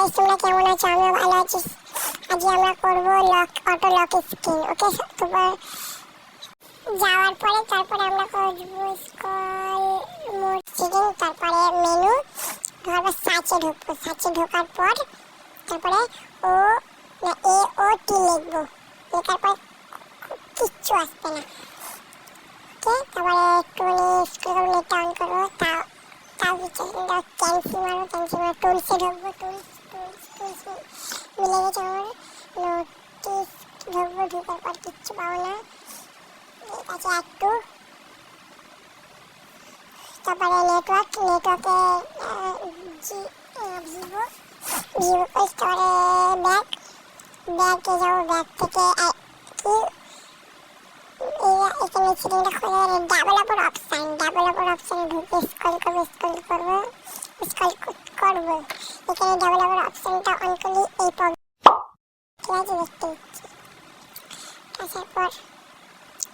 Guys, তোমরা কেমন আছো? আমিও ভালো আছি। আজকে আমরা করবো অটো লক স্ক্রিন। ওকে, তারপর যাওয়ার পরে তারপরে আমরা করবো স্কল মোড সেটিং, তারপরে মেনু ধরবো, সার্চে ঢুকবো। সার্চে ঢোকার পর তারপরে ও না এ ও টি লিখবো। লেখার পর কিচ্ছু আসবে না। ওকে, তারপরে একটু স্ক্রল করে নেটটা অন করবো। তাও কিছু ক্যান্সেল মারবো। ক্যান্সেল মারবো, টুলসে ঢুকবো। টুলস মিলে গেছে আমার। নোটিস ঢুকবো। ঢুকার পর কিচ্ছু পাবো না। ঠিক আছে, একটু তারপরে নেটওয়ার্কে ভিভো তারপরে ব্যাগে যাবো। ব্যাগ থেকে কি এখানে সেটিংটা খুলে ডেভেলপার অপশানে ঢুকে স্ক্রল করবো। এখানে ডেভেলপার অপশানটা অন করলে এই প্রবলেম, ঠিক আছে, দেখতে দিচ্ছি। আসার পর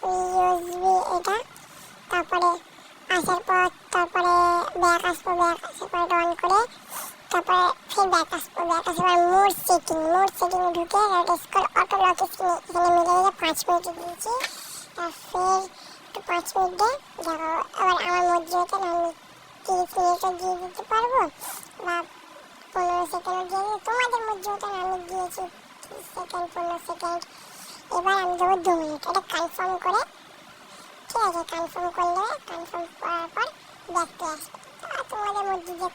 ইউএসবি এটা, তারপরে আসার পর তারপরে ব্যাক আসবো। ব্যাক আসার পর অন করে তারপরে ফির ব্যাক আসবো। ব্যাক আসার পর মোড সেটিং ঢুকে স্ক্রল অটো লক স্ক্রিন এখানে মিলে গেছে। 5 মিনিট দিয়েছি। ফির একটু 5 মিনিট দিয়ে দেখো। আবার আমার মধ্যে আমি 30 মিনিটও দিয়ে দিতে পারবো বা 15 সেকেন্ডও দিয়ে দিই। তোমাদের মধ্যে আমি দিয়েছি 30 সেকেন্ড 15 সেকেন্ড। এবার আমি দেবো 2 মিনিট। এটা কনফার্ম করে, ঠিক আছে, কনফার্ম করার পর দেখতে আসবে। তোমাদের মধ্যে যে